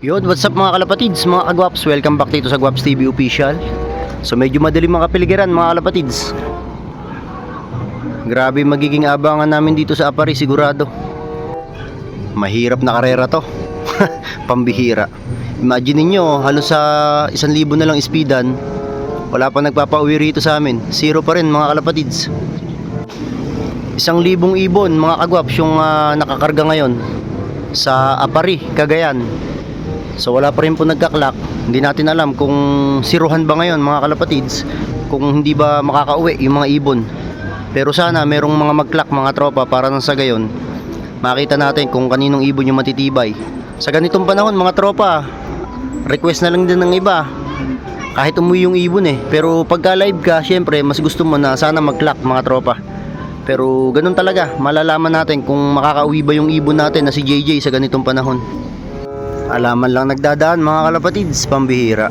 Yun, what's up mga kalapatids, mga kagwaps, welcome back dito sa Gwaps TV Official. So medyo madaling mga kapiligiran mga kalapatids. Grabe magiging abangan namin dito sa Apari sigurado. Mahirap na karera to. Pambihira. Imagine niyo, halos sa 1,000 na lang speedan. Wala pa nagpapauwi rito sa amin. Zero pa rin mga kalapatids. 1,000 ibon mga kagwaps yung nakakarga ngayon sa Apari, Cagayan. So wala pa rin po nagkaklak. Hindi natin alam kung siruhan ba ngayon mga kalapatids, kung hindi ba makakauwi yung mga ibon. Pero sana merong mga magklak mga tropa para nang sa gayon makita natin kung kaninong ibon yung matitibay. Sa ganitong panahon mga tropa, request na lang din ng iba kahit umuwi yung ibon pero pagka live ka, syempre mas gusto mo na sana magklak mga tropa. Pero ganun talaga, malalaman natin kung makakauwi ba yung ibon natin na si JJ sa ganitong panahon. Alaman lang nagdadaan mga kalapatids, pambihira.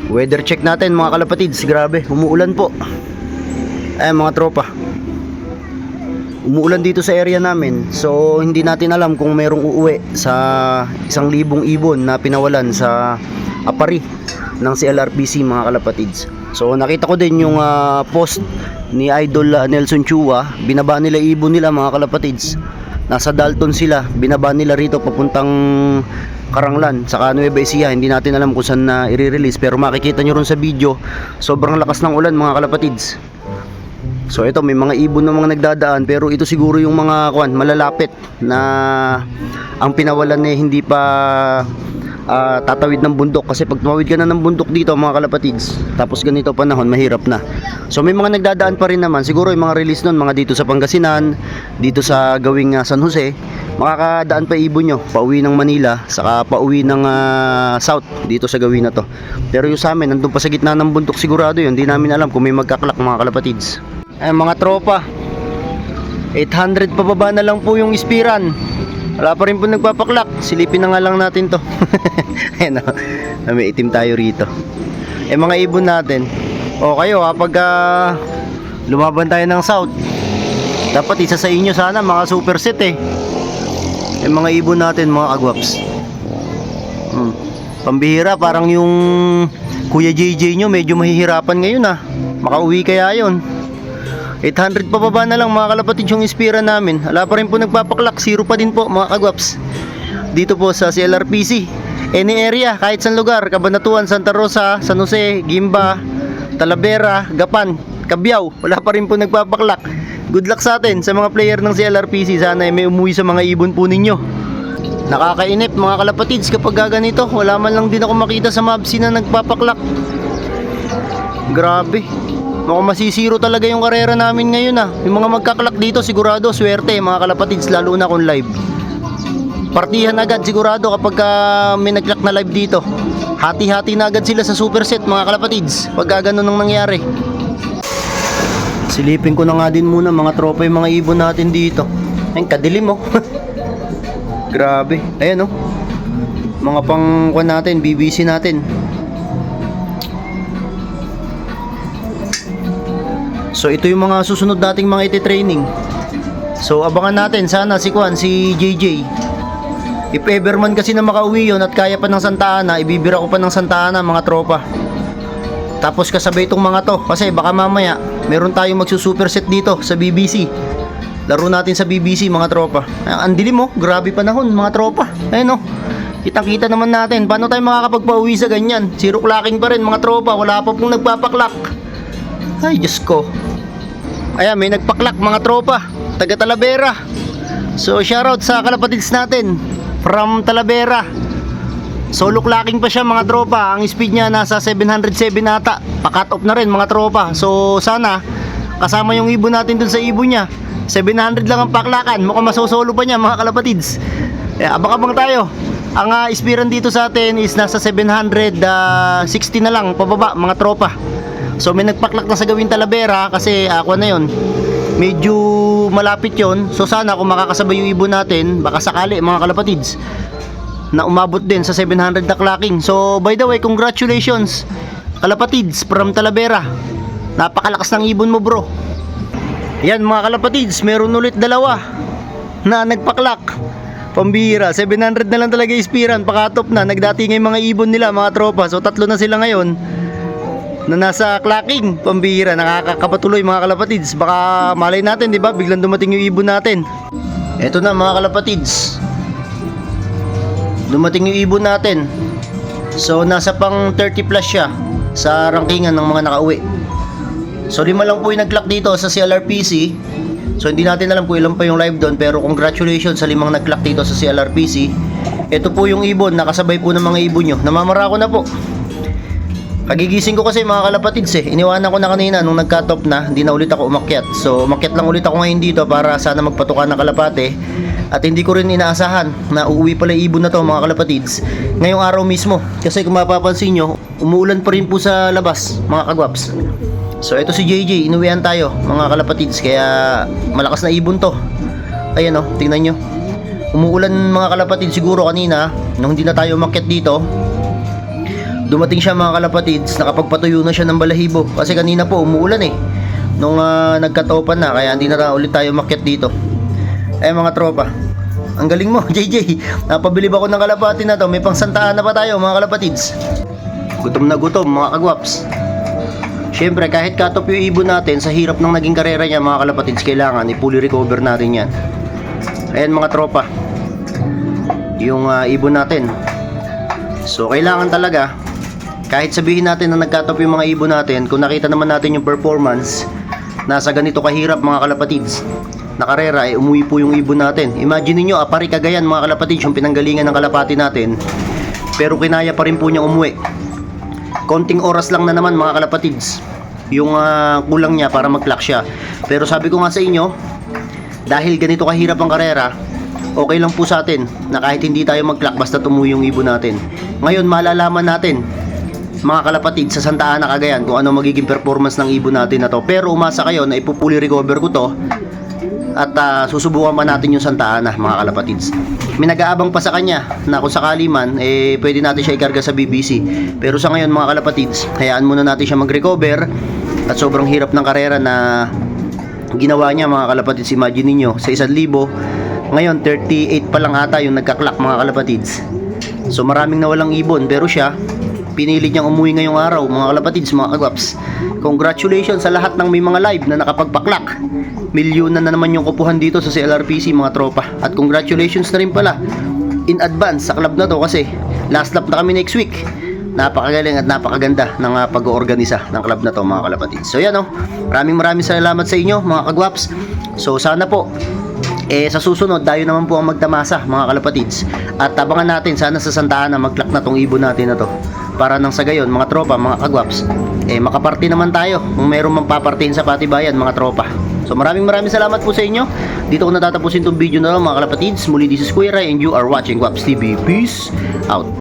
Weather check natin mga kalapatids, grabe, umuulan po. Mga tropa, umuulan dito sa area namin. So hindi natin alam kung merong uuwi sa 1,000 ibon na pinawalan sa Apari ng CLRPC mga kalapatids. So nakita ko din yung post ni Idol Nelson Chua. Binaba nila ibon nila mga kalapatids. Nasa Dalton sila, binaba nila rito papuntang Karanglan saka Nueva Ecija. Hindi natin alam kung saan na i-release, pero makikita nyo ron sa video, sobrang lakas ng ulan mga kalapatids. So ito, may mga ibon na mga nagdadaan, pero ito siguro yung mga malalapit na ang pinawalan hindi pa tatawid ng bundok. Kasi pag tumawid ka na ng bundok dito mga kalapatids, tapos ganito panahon, mahirap na. So may mga nagdadaan pa rin naman, siguro yung mga release nun, mga dito sa Pangasinan, dito sa gawing San Jose, makakadaan pa ibon nyo, pauwi ng Manila, saka pauwi ng South, dito sa gawin na to. Pero yung sa amin, nandun pa sa gitna ng bundok sigurado yun, hindi namin alam kung may magkaklak mga kalapatids. Mga tropa, 800 pababa na lang po yung ispiran. Wala pa rin po nagpapaklak. Silipin na nga lang natin to. Ayan o, may itim tayo rito. Mga ibon natin, o kayo kapag lumaban tayo ng South, dapat isa sa inyo sana mga super set mga ibon natin mga kagwaps. Pambihira, parang yung Kuya JJ nyo medyo mahihirapan ngayon makauwi kaya yon. 800 pababa na lang mga kalapatids yung ispira namin. Wala pa rin po nagpapaklak, zero pa din po mga kagwaps. Dito po sa CLRPC, any area, kahit saan lugar, Cabanatuan, Santa Rosa, San Jose, Gimba, Talavera, Gapan, Cabiao, wala pa rin po nagpapaklak. Good luck sa atin, sa mga player ng CLRPC. Sana may umuwi sa mga ibon po ninyo. Nakakainip mga kalapatids kapag gaganito. Wala man lang din ako makita sa mapsi na nagpapaklak. Grabe, mukhang masisiro talaga yung karera namin ngayon Yung mga magkaklak dito sigurado swerte mga kalapatids, lalo na kung live. Partihan agad sigurado kapag may nagklak na live dito. Hati-hati na agad sila sa superset mga kalapatids pag ganun ang nangyari. Silipin ko na nga din muna mga tropa yung mga ibon natin dito. Ayun, kadilim Grabe, ayan mga pangkuan natin, BBC natin. So ito yung mga susunod nating mga iti-training. So abangan natin sana si JJ. If ever man kasi na makauwi yun at kaya pa ng Santa Ana, ibibira ko pa ng Santa Ana mga tropa. Tapos kasabay itong mga to, kasi baka mamaya meron tayong magsusuperset dito sa BBC. Laro natin sa BBC mga tropa. Ang dilim grabe panahon mga tropa. Ayun kitang-kita naman natin. Paano tayo makakapagpauwi sa ganyan? Zero clacking pa rin mga tropa, wala pa pong nagpapaklak. Ay Diyos ko. Ayan, may nagpaklak mga tropa, taga Talavera. So shoutout sa kalapatids natin from Talavera. Solo clacking pa siya mga tropa. Ang speed niya nasa 707 ata. Pa-cut off na rin mga tropa. So sana kasama yung ibon natin dun sa ibon niya. 700 lang ang paklakan. Mukhang masosolo pa niya mga kalapatids. Abang-abang tayo. Ang ispiran dito sa atin is nasa 760 na lang pababa mga tropa. So may nagpaklak na sa gawin Talavera kasi ako na yon, medyo malapit yon. So sana kung makakasabay yung ibon natin, baka sakali mga kalapatids na umabot din sa 700 na clacking. So by the way, congratulations kalapatids from Talavera. Napakalakas ng ibon mo bro. Yan mga kalapatids, meron ulit dalawa na nagpaklak. Pambira, 700 na lang talaga ispiran, pakatop na. Nagdati ngayong mga ibon nila, mga tropa. So tatlo na sila ngayon na nasa clacking. Pambira, nakakapatuloy mga kalapatids. Baka malay natin, di ba? Biglang dumating yung ibon natin. Eto na mga kalapatids. Dumating yung ibon natin. So nasa pang 30 plus siya sa rankingan ng mga nakauwi. So 5 lang po yung nag-clock dito sa CLRPC. So hindi natin alam kung ilan pa yung live doon, pero congratulations sa 5 nag-clock dito sa CLRPC. Ito po yung ibon, nakasabay po ng mga ibon nyo. Namamara ko na po. Kagigising ko kasi mga kalapatids iniwanan ko na kanina nung nag-cut off na, hindi na ulit ako umakyat. So umakyat lang ulit ako ngayon dito para sana magpatukan ng kalapate. At hindi ko rin inaasahan na uuwi pala yung ibon na to mga kalapatids ngayong araw mismo. Kasi kung mapapansin nyo, umuulan pa rin po sa labas mga kagwaps. So ito si JJ, inuwihan tayo mga kalapatids, kaya malakas na ibon to. Ayan o, tingnan nyo. Umuulan mga kalapatids siguro kanina nung hindi na tayo umakyat dito. Dumating siya mga kalapatids, nakapagpatuyo na siya ng balahibo. Kasi kanina po umuulan nung nagkatopan na, kaya hindi na ulit tayo umakyat dito. Mga tropa, ang galing mo JJ, napabilib ako ng kalapati na to. May pang santaan na pa tayo mga kalapatids. Gutom na gutom mga kagwaps. Siyempre kahit cut off yung ibon natin, sa hirap ng naging karera niya mga kalapatids, kailangan i-fully recover natin yan. Ayan mga tropa, yung ibon natin. So kailangan talaga, kahit sabihin natin na nag-cut off yung mga ibon natin, kung nakita naman natin yung performance, nasa ganito kahirap mga kalapatids na karera, umuwi po yung ibon natin. Imagine niyo, Apari Cagayan mga kalapatids, yung pinanggalingan ng kalapati natin, pero kinaya pa rin po niyang umuwi. Konting oras lang na naman mga kalapatids yung kulang niya para mag-clock siya. Pero sabi ko nga sa inyo, dahil ganito kahirap ang karera, okay lang po sa atin na kahit hindi tayo mag-clock basta tumuwi yung ibon natin. Ngayon malalaman natin mga kalapatids sa Santa Ana Cagayan kung ano magiging performance ng ibon natin na to. Pero umasa kayo na ipupuli recover ko to at susubukan pa natin yung Santa Ana mga kalapatids. May nag-aabang pa sa kanya na kung sakali man pwede natin siya ikarga sa BBC. Pero sa ngayon mga kalapatids, hayaan muna natin siya mag-recover. At sobrang hirap ng karera na ginawa niya mga kalapatids. Imagine niyo sa 1,000, ngayon 38 pa lang ata yung nagka-clock mga kalapatids. So maraming nawalang ibon, pero siya pinilit niyang umuwi ngayong araw mga kalapatids, mga kagwaps. Congratulations sa lahat ng may mga live na nakapagpaklak. Milyon na naman yung kupuhan dito sa CLRPC mga tropa. At congratulations na rin pala in advance sa club na to, kasi last lap na kami next week. Napakagaling at napakaganda ng pag-oorganisa ng club na to mga kalapatids. So yan maraming salamat sa inyo mga kagwaps. So sana po sa susunod tayo naman po ang magtamasa mga kalapatids. At abangan natin sana sa Santa Ana mag-clock na tong ibon natin na to, para nang sa gayon mga tropa, mga kagwaps, makaparty naman tayo kung meron mang papartihin sa Patibayan mga tropa. So maraming salamat po sa inyo. Dito ko natatapusin tong video na lang mga kalapatids. Muli, this is Kuya Ray and you are watching Guaps TV. Peace out.